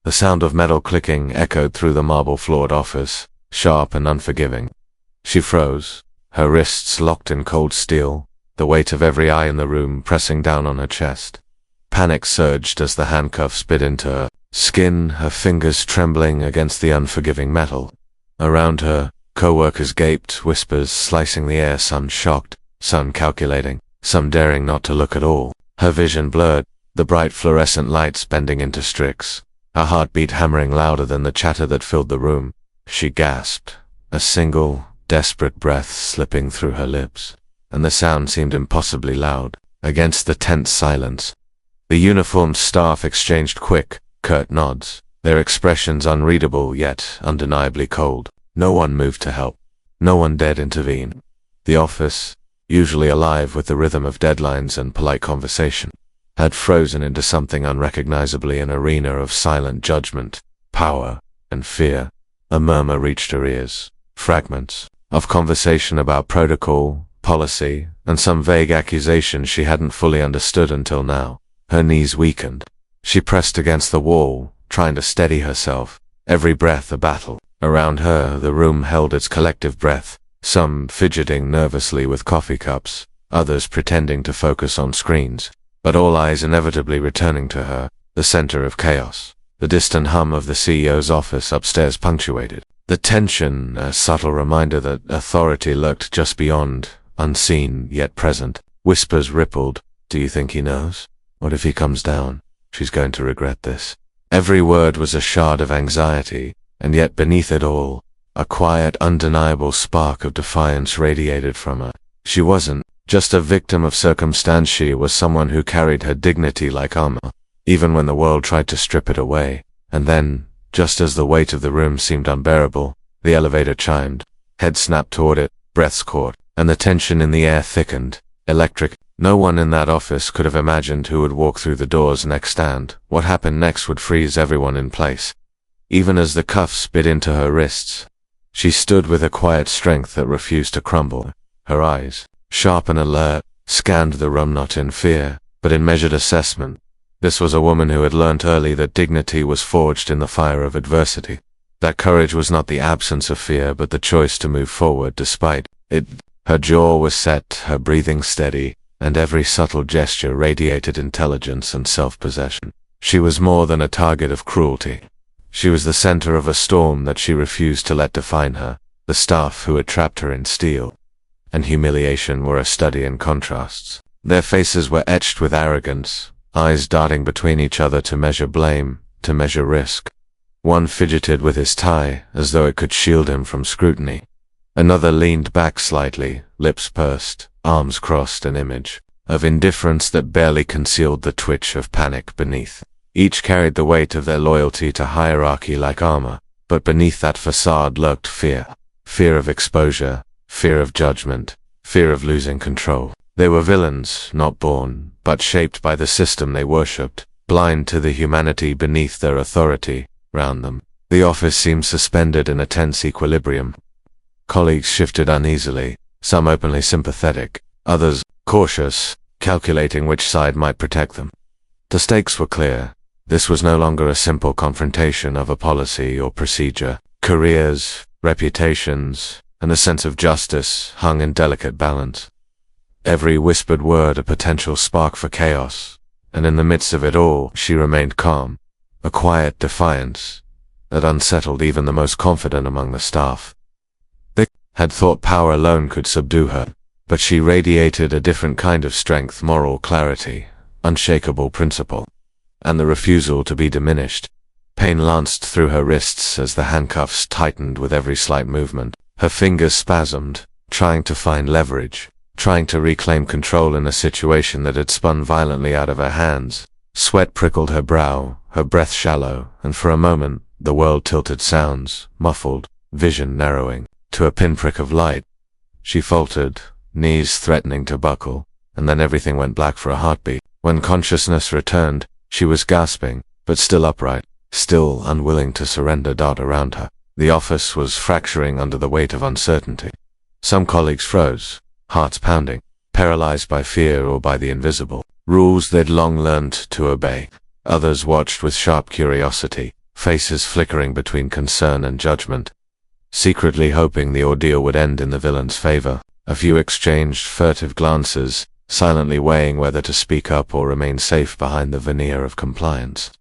The sound of metal clicking echoed through the marble-floored office, sharp and unforgiving. She froze, her wrists locked in cold steel, the weight of every eye in the room pressing down on her chest. Panic surged as the handcuffs bit into her skin, her fingers trembling against the unforgiving metal. Around her, co-workers gaped, whispers slicing the air, some shocked, some calculating, some daring not to look at all. Her vision blurred, the bright fluorescent lights bending into streaks, her heartbeat hammering louder than the chatter that filled the room. She gasped, a single, desperate breath slipping through her lips, and the sound seemed impossibly loud, against the tense silence. The uniformed staff exchanged quick, curt nods, their expressions unreadable yet undeniably cold. No one moved to help. No one dared intervene. The office, usually alive with the rhythm of deadlines and polite conversation, had frozen into something unrecognizably an arena of silent judgment, power, and fear. A murmur reached her ears, fragments of conversation about protocol, policy, and some vague accusation she hadn't fully understood until now. Her knees weakened. She pressed against the wall, trying to steady herself, every breath a battle. Around her, the room held its collective breath, some fidgeting nervously with coffee cups, others pretending to focus on screens, but all eyes inevitably returning to her, the center of chaos. The distant hum of the CEO's office upstairs punctuated the tension, a subtle reminder that authority lurked just beyond, unseen yet present. Whispers rippled. Do you think he knows? What if he comes down? She's going to regret this. Every word was a shard of anxiety, and yet beneath it all, a quiet, undeniable spark of defiance radiated from her. She wasn't just a victim of circumstance, she was someone who carried her dignity like armor, even when the world tried to strip it away. And then, just as the weight of the room seemed unbearable, the elevator chimed. Head snapped toward it, breaths caught, and the tension in the air thickened, electric. No one in that office could have imagined who would walk through the door's next stand. What happened next would freeze everyone in place. Even as the cuffs bit into her wrists, she stood with a quiet strength that refused to crumble. Her eyes, sharp and alert, scanned the room not in fear, but in measured assessment. This was a woman who had learnt early that dignity was forged in the fire of adversity. That courage was not the absence of fear, but the choice to move forward despite it. Her jaw was set, her breathing steady, and every subtle gesture radiated intelligence and self-possession. She was more than a target of cruelty. She was the center of a storm that she refused to let define her. The staff who had trapped her in steel and humiliation were a study in contrasts. Their faces were etched with arrogance, eyes darting between each other to measure blame, to measure risk. One fidgeted with his tie, as though it could shield him from scrutiny. Another leaned back slightly, lips pursed, arms crossed, an image of indifference that barely concealed the twitch of panic beneath. Each carried the weight of their loyalty to hierarchy like armor, but beneath that facade lurked fear. Fear of exposure, fear of judgment, fear of losing control. They were villains, not born, but shaped by the system they worshipped, blind to the humanity beneath their authority. Round them, the office seemed suspended in a tense equilibrium. Colleagues shifted uneasily, some openly sympathetic, others cautious, calculating which side might protect them. The stakes were clear. This was no longer a simple confrontation of a policy or procedure. Careers, reputations, and a sense of justice hung in delicate balance. Every whispered word a potential spark for chaos, and in the midst of it all, she remained calm, a quiet defiance that unsettled even the most confident among the staff. They had thought power alone could subdue her, but she radiated a different kind of strength, moral clarity, unshakable principle, and the refusal to be diminished. Pain lanced through her wrists as the handcuffs tightened with every slight movement. Her fingers spasmed, trying to find leverage, trying to reclaim control in a situation that had spun violently out of her hands. Sweat prickled her brow, her breath shallow, and for a moment, the world tilted, sounds muffled, vision narrowing, to a pinprick of light. She faltered, knees threatening to buckle, and then everything went black for a heartbeat. When consciousness returned, she was gasping, but still upright, still unwilling to surrender. Around her, the office was fracturing under the weight of uncertainty. Some colleagues froze, hearts pounding, paralyzed by fear or by the invisible rules they'd long learned to obey. Others watched with sharp curiosity, faces flickering between concern and judgment. Secretly hoping the ordeal would end in the villain's favor, a few exchanged furtive glances, silently weighing whether to speak up or remain safe behind the veneer of compliance.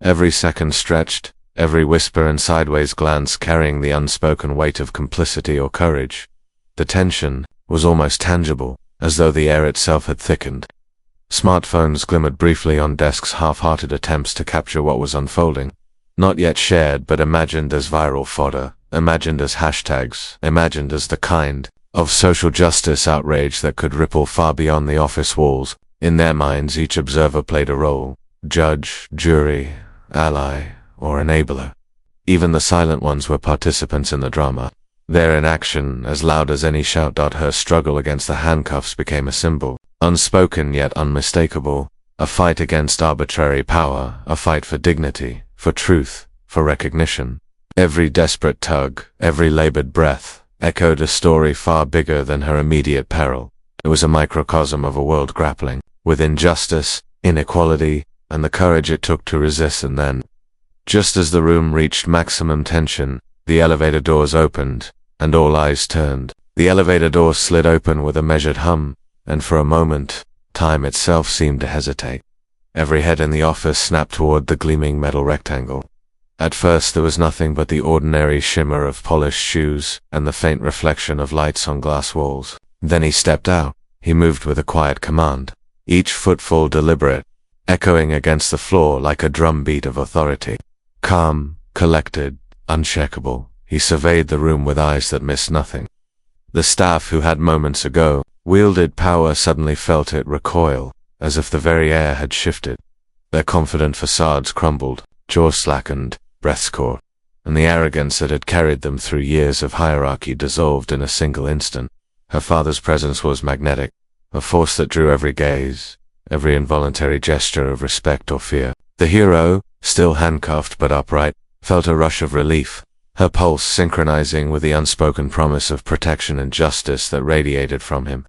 Every second stretched, every whisper and sideways glance carrying the unspoken weight of complicity or courage. The tension was almost tangible, as though the air itself had thickened. Smartphones glimmered briefly on desks, half-hearted attempts to capture what was unfolding. Not yet shared, but imagined as viral fodder, imagined as hashtags, imagined as the kind of social justice outrage that could ripple far beyond the office walls. In their minds, each observer played a role: judge, jury, ally, or enabler. Even the silent ones were participants in the drama. Their inaction, as loud as any shout. Her struggle against the handcuffs became a symbol, unspoken yet unmistakable, a fight against arbitrary power, a fight for dignity, for truth, for recognition. Every desperate tug, every labored breath, echoed a story far bigger than her immediate peril. It was a microcosm of a world grappling with injustice, inequality, and the courage it took to resist. And then, just as the room reached maximum tension, the elevator doors opened, and all eyes turned. The elevator door slid open with a measured hum, and for a moment, time itself seemed to hesitate. Every head in the office snapped toward the gleaming metal rectangle. At first there was nothing but the ordinary shimmer of polished shoes and the faint reflection of lights on glass walls. Then he stepped out. He moved with a quiet command, each footfall deliberate, echoing against the floor like a drumbeat of authority. Calm, collected, unshakable, he surveyed the room with eyes that missed nothing. The staff who had moments ago wielded power suddenly felt it recoil, as if the very air had shifted. Their confident facades crumbled, jaws slackened, breaths caught, and the arrogance that had carried them through years of hierarchy dissolved in a single instant. Her father's presence was magnetic, a force that drew every gaze, every involuntary gesture of respect or fear. The hero, still handcuffed but upright, felt a rush of relief, her pulse synchronizing with the unspoken promise of protection and justice that radiated from him.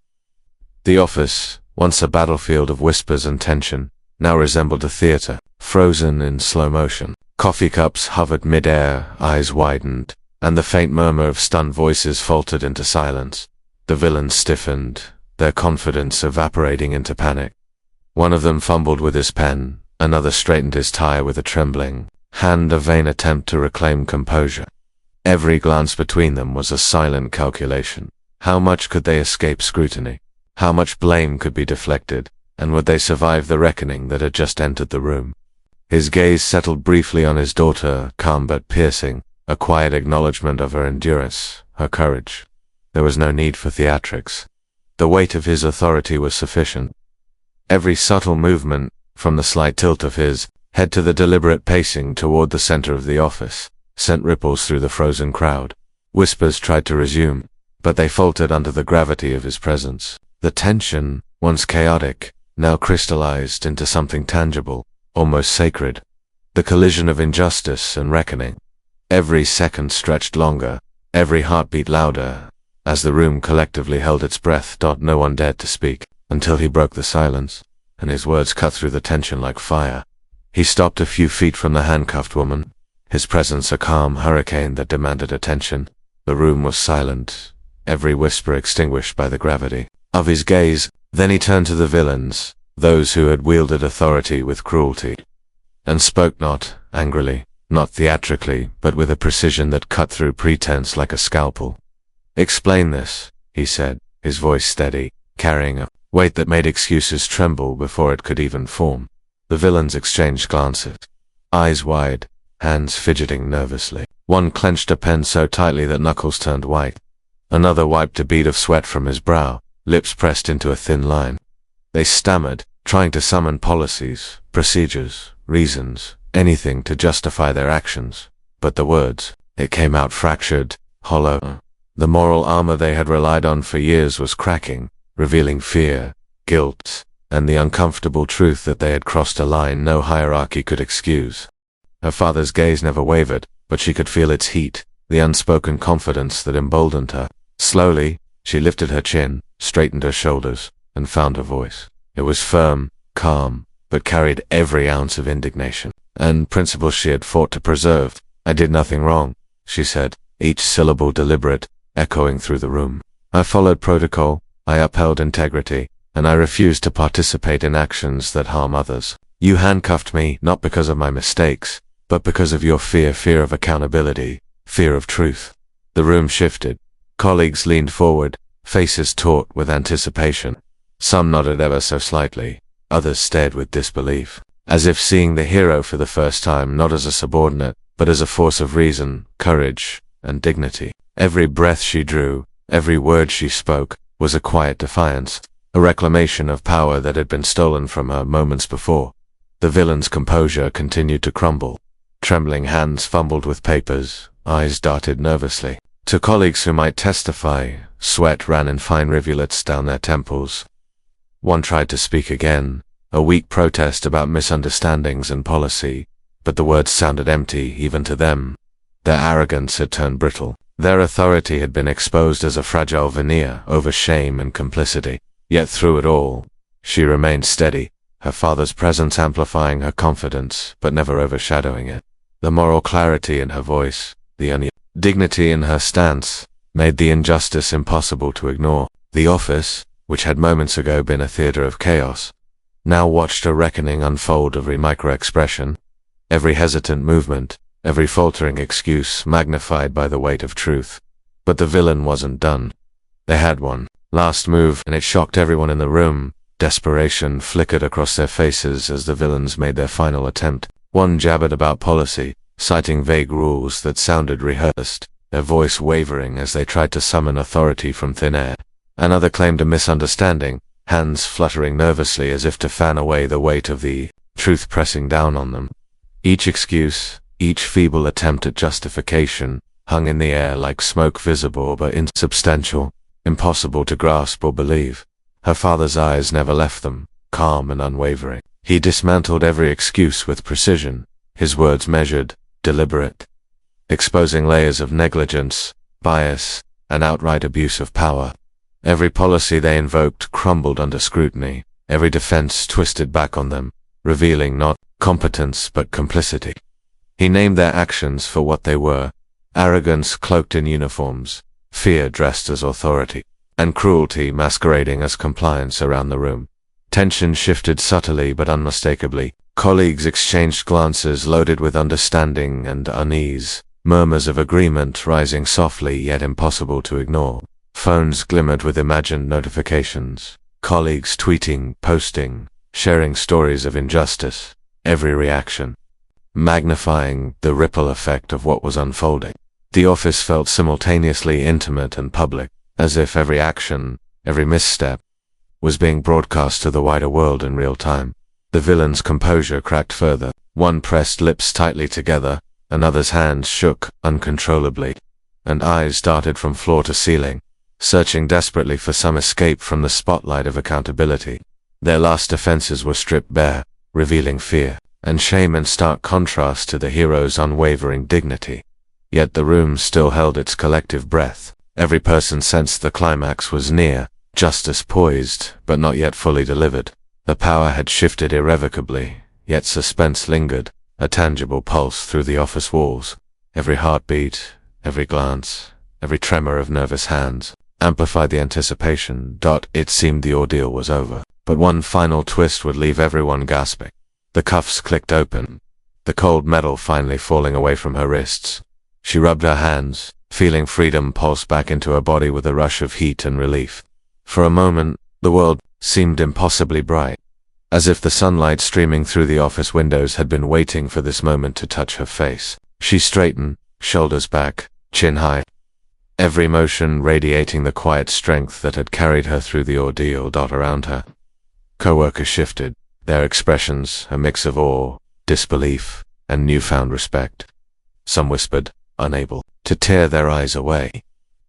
The office, once a battlefield of whispers and tension, now resembled a theater, frozen in slow motion. Coffee cups hovered mid-air, eyes widened, and the faint murmur of stunned voices faltered into silence. The villains stiffened, their confidence evaporating into panic. One of them fumbled with his pen, another straightened his tie with a trembling hand, a vain attempt to reclaim composure. Every glance between them was a silent calculation. How much could they escape scrutiny? How much blame could be deflected? And would they survive the reckoning that had just entered the room? His gaze settled briefly on his daughter, calm but piercing, a quiet acknowledgement of her endurance, her courage. There was no need for theatrics. The weight of his authority was sufficient. Every subtle movement, from the slight tilt of his head to the deliberate pacing toward the center of the office, sent ripples through the frozen crowd. Whispers tried to resume, but they faltered under the gravity of his presence. The tension, once chaotic, now crystallized into something tangible, almost sacred. The collision of injustice and reckoning. Every second stretched longer, every heartbeat louder, as the room collectively held its breath. No one dared to speak, until he broke the silence, and his words cut through the tension like fire. He stopped a few feet from the handcuffed woman, his presence a calm hurricane that demanded attention. The room was silent, every whisper extinguished by the gravity of his gaze. Then he turned to the villains, those who had wielded authority with cruelty, and spoke not angrily, not theatrically, but with a precision that cut through pretense like a scalpel. "Explain this," he said, his voice steady, carrying a weight that made excuses tremble before it could even form. The villains exchanged glances, eyes wide, hands fidgeting nervously. One clenched a pen so tightly that knuckles turned white. Another wiped a bead of sweat from his brow, lips pressed into a thin line. They stammered, trying to summon policies, procedures, reasons, anything to justify their actions. But the words, it came out fractured, hollow. The moral armor they had relied on for years was cracking, revealing fear, guilt, and the uncomfortable truth that they had crossed a line no hierarchy could excuse. Her father's gaze never wavered, but she could feel its heat, the unspoken confidence that emboldened her. Slowly, she lifted her chin, straightened her shoulders, and found her voice. It was firm, calm, but carried every ounce of indignation. and principles she had fought to preserve. "I did nothing wrong," she said, each syllable deliberate, echoing through the room. "I followed protocol, I upheld integrity, and I refused to participate in actions that harm others. You handcuffed me not because of my mistakes, but because of your fear of accountability, fear of truth." The room shifted. Colleagues leaned forward, faces taut with anticipation. Some nodded ever so slightly, others stared with disbelief, as if seeing the hero for the first time not as a subordinate, but as a force of reason, courage, and dignity. Every breath she drew, every word she spoke, was a quiet defiance, a reclamation of power that had been stolen from her moments before. The villain's composure continued to crumble. Trembling hands fumbled with papers, eyes darted nervously. To colleagues who might testify, sweat ran in fine rivulets down their temples. One tried to speak again, a weak protest about misunderstandings and policy, but the words sounded empty even to them. Their arrogance had turned brittle. Their authority had been exposed as a fragile veneer over shame and complicity. Yet through it all, she remained steady, her father's presence amplifying her confidence, but never overshadowing it. The moral clarity in her voice, the dignity in her stance, made the injustice impossible to ignore. The office, which had moments ago been a theater of chaos, now watched a reckoning unfold every micro-expression, every hesitant movement, every faltering excuse magnified by the weight of truth. But the villain wasn't done. They had one last move, and it shocked everyone in the room. Desperation flickered across their faces as the villains made their final attempt. One jabbered about policy, citing vague rules that sounded rehearsed, their voice wavering as they tried to summon authority from thin air. Another claimed a misunderstanding, hands fluttering nervously as if to fan away the weight of the truth pressing down on them. Each excuse, each feeble attempt at justification, hung in the air like smoke, visible but insubstantial, impossible to grasp or believe. Her father's eyes never left them, calm and unwavering. He dismantled every excuse with precision, his words measured, deliberate, exposing layers of negligence, bias, and outright abuse of power. Every policy they invoked crumbled under scrutiny, every defense twisted back on them, revealing not competence but complicity. He named their actions for what they were: arrogance cloaked in uniforms, fear dressed as authority, and cruelty masquerading as compliance around the room. Tension shifted subtly but unmistakably. Colleagues exchanged glances loaded with understanding and unease, murmurs of agreement rising softly yet impossible to ignore. Phones glimmered with imagined notifications, colleagues tweeting, posting, sharing stories of injustice, every reaction magnifying the ripple effect of what was unfolding. The office felt simultaneously intimate and public, as if every action, every misstep, was being broadcast to the wider world in real time. The villain's composure cracked further. One pressed lips tightly together, another's hands shook uncontrollably, and eyes darted from floor to ceiling, searching desperately for some escape from the spotlight of accountability. Their last defenses were stripped bare, revealing fear and shame in stark contrast to the hero's unwavering dignity. Yet the room still held its collective breath. Every person sensed the climax was near, justice poised, but not yet fully delivered. The power had shifted irrevocably, yet suspense lingered, a tangible pulse through the office walls. Every heartbeat, every glance, every tremor of nervous hands amplified the anticipation. It seemed the ordeal was over, but one final twist would leave everyone gasping. The cuffs clicked open, the cold metal finally falling away from her wrists. She rubbed her hands, feeling freedom pulse back into her body with a rush of heat and relief. For a moment, the world seemed impossibly bright, as if the sunlight streaming through the office windows had been waiting for this moment to touch her face. She straightened, shoulders back, chin high, every motion radiating the quiet strength that had carried her through the ordeal. Around her, co-workers shifted, their expressions a mix of awe, disbelief, and newfound respect. Some whispered, unable to tear their eyes away.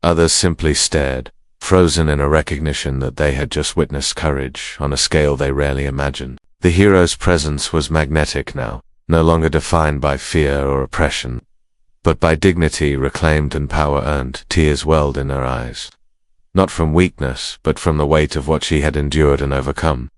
Others simply stared, frozen in a recognition that they had just witnessed courage on a scale they rarely imagined. The hero's presence was magnetic now, no longer defined by fear or oppression, but by dignity reclaimed and power earned. Tears welled in her eyes, not from weakness, but from the weight of what she had endured and overcome.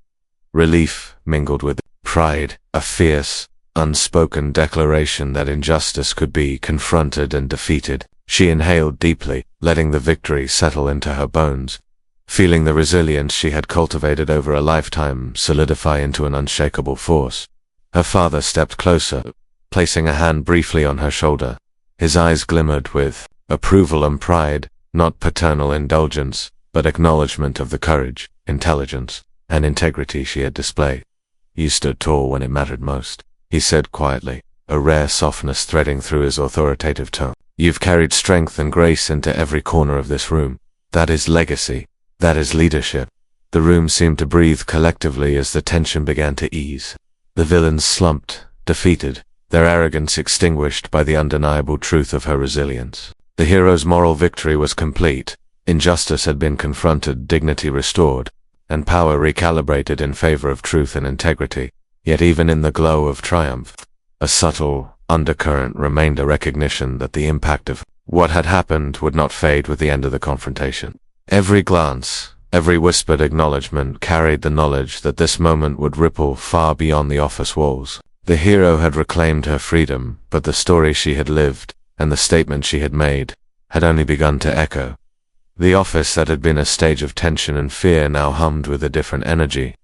Relief mingled with pride, a fierce, unspoken declaration that injustice could be confronted and defeated. She inhaled deeply, letting the victory settle into her bones, feeling the resilience she had cultivated over a lifetime solidify into an unshakable force. Her father stepped closer, placing a hand briefly on her shoulder. His eyes glimmered with approval and pride, not paternal indulgence, but acknowledgement of the courage, intelligence, and integrity she had displayed. "You stood tall when it mattered most," he said quietly, a rare softness threading through his authoritative tone. "You've carried strength and grace into every corner of this room. That is legacy. That is leadership." The room seemed to breathe collectively as the tension began to ease. The villains slumped, defeated, their arrogance extinguished by the undeniable truth of her resilience. The hero's moral victory was complete. Injustice had been confronted, dignity restored, and power recalibrated in favor of truth and integrity. Yet even in the glow of triumph, a subtle undercurrent remained, a recognition that the impact of what had happened would not fade with the end of the confrontation. Every glance, every whispered acknowledgement carried the knowledge that this moment would ripple far beyond the office walls. The hero had reclaimed her freedom, but the story she had lived, and the statement she had made, had only begun to echo. The office that had been a stage of tension and fear now hummed with a different energy.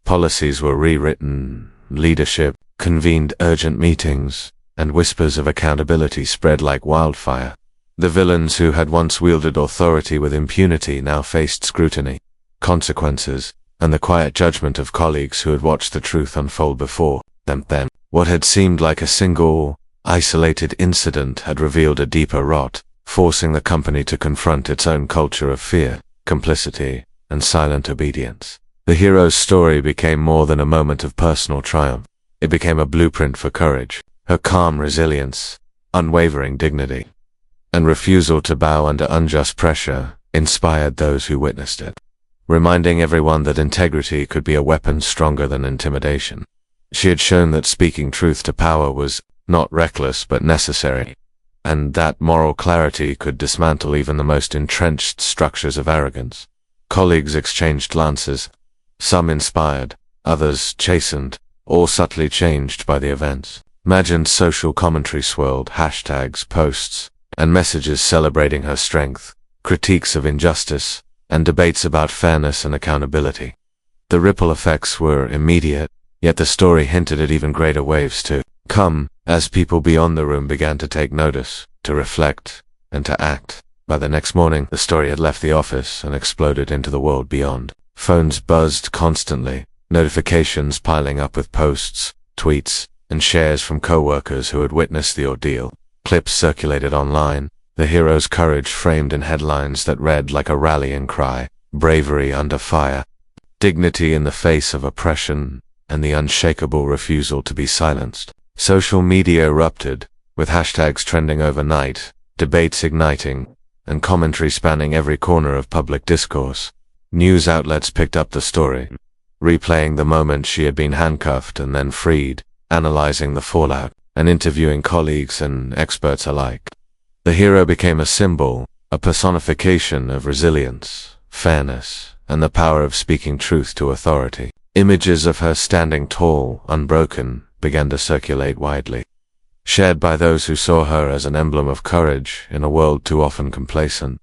Policies were rewritten, leadership convened urgent meetings, and whispers of accountability spread like wildfire. The villains who had once wielded authority with impunity now faced scrutiny, consequences, and the quiet judgment of colleagues who had watched the truth unfold before them. What had seemed like a single, isolated incident had revealed a deeper rot, forcing the company to confront its own culture of fear, complicity, and silent obedience. The hero's story became more than a moment of personal triumph. It became a blueprint for courage. Her calm resilience, unwavering dignity, and refusal to bow under unjust pressure inspired those who witnessed it, reminding everyone that integrity could be a weapon stronger than intimidation. She had shown that speaking truth to power was not reckless but necessary, and that moral clarity could dismantle even the most entrenched structures of arrogance. Colleagues exchanged glances, some inspired, others chastened, all subtly changed by the events. Imagined social commentary swirled, hashtags, posts, and messages celebrating her strength, critiques of injustice, and debates about fairness and accountability. The ripple effects were immediate, yet the story hinted at even greater waves to come, as people beyond the room began to take notice, to reflect, and to act. By the next morning, the story had left the office and exploded into the world beyond. Phones buzzed constantly, notifications piling up with posts, tweets, and shares from co-workers who had witnessed the ordeal. Clips circulated online, the hero's courage framed in headlines that read like a rallying cry, bravery under fire, dignity in the face of oppression, and the unshakable refusal to be silenced. Social media erupted, with hashtags trending overnight, debates igniting, and commentary spanning every corner of public discourse. News outlets picked up the story, replaying the moment she had been handcuffed and then freed, analyzing the fallout, and interviewing colleagues and experts alike. The hero became a symbol, a personification of resilience, fairness, and the power of speaking truth to authority. Images of her standing tall, unbroken, began to circulate widely, shared by those who saw her as an emblem of courage in a world too often complacent.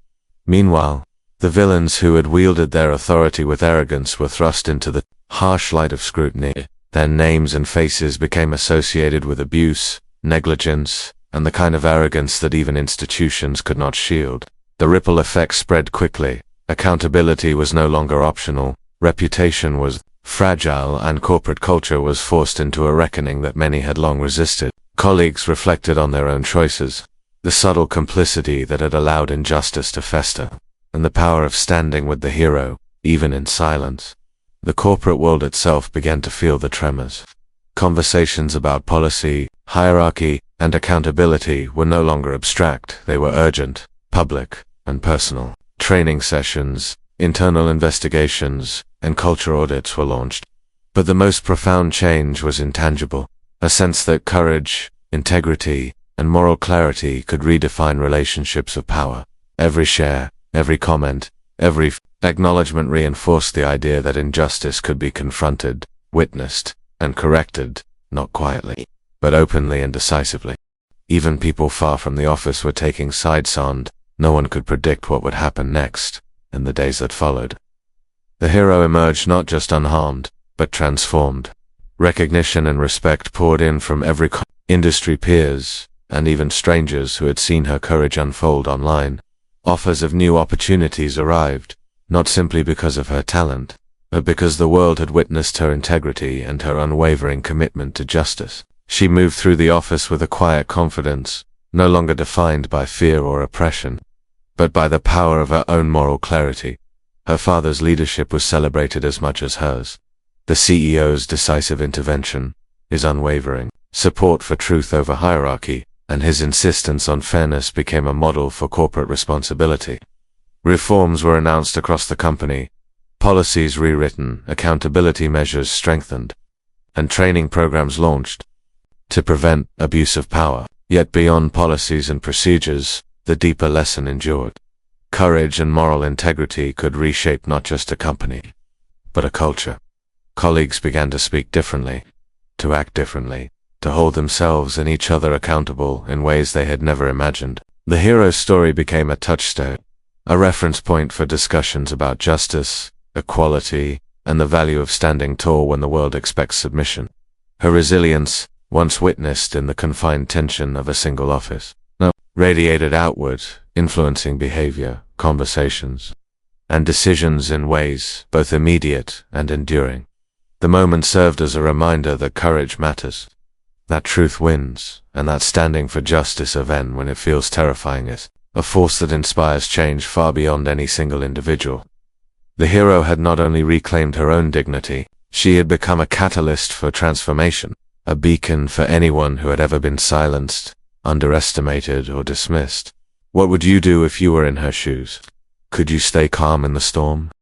Meanwhile, the villains who had wielded their authority with arrogance were thrust into the harsh light of scrutiny. Their names and faces became associated with abuse, negligence, and the kind of arrogance that even institutions could not shield. The ripple effect spread quickly. Accountability was no longer optional, reputation was fragile, and corporate culture was forced into a reckoning that many had long resisted. Colleagues reflected on their own choices, the subtle complicity that had allowed injustice to fester, and the power of standing with the hero, even in silence. The corporate world itself began to feel the tremors. Conversations about policy, hierarchy, and accountability were no longer abstract. They were urgent, public, and personal. Training sessions, internal investigations, and culture audits were launched. But the most profound change was intangible, a sense that courage, integrity, and moral clarity could redefine relationships of power. Every share, every comment, every acknowledgement reinforced the idea that injustice could be confronted, witnessed, and corrected, not quietly, but openly and decisively. Even people far from the office were taking sides, and no one could predict what would happen next in the days that followed. The hero emerged not just unharmed, but transformed. Recognition and respect poured in from every industry, peers, and even strangers who had seen her courage unfold online. Offers of new opportunities arrived, not simply because of her talent, but because the world had witnessed her integrity and her unwavering commitment to justice. She moved through the office with a quiet confidence, no longer defined by fear or oppression, but by the power of her own moral clarity. Her father's leadership was celebrated as much as hers. The CEO's decisive intervention, his unwavering support for truth over hierarchy, and his insistence on fairness became a model for corporate responsibility. Reforms were announced across the company, policies rewritten, accountability measures strengthened, and training programs launched to prevent abuse of power. Yet beyond policies and procedures, the deeper lesson endured. Courage and moral integrity could reshape not just a company, but a culture. Colleagues began to speak differently, to act differently, to hold themselves and each other accountable in ways they had never imagined. The hero's story became a touchstone, a reference point for discussions about justice, equality, and the value of standing tall when the world expects submission. Her resilience, once witnessed in the confined tension of a single office, now radiated outward, influencing behavior, conversations, and decisions in ways both immediate and enduring. The moment served as a reminder that courage matters, that truth wins, and that standing for justice, even when it feels terrifying, is a force that inspires change far beyond any single individual. The hero had not only reclaimed her own dignity, she had become a catalyst for transformation, a beacon for anyone who had ever been silenced, underestimated, or dismissed. What would you do if you were in her shoes? Could you stay calm in the storm?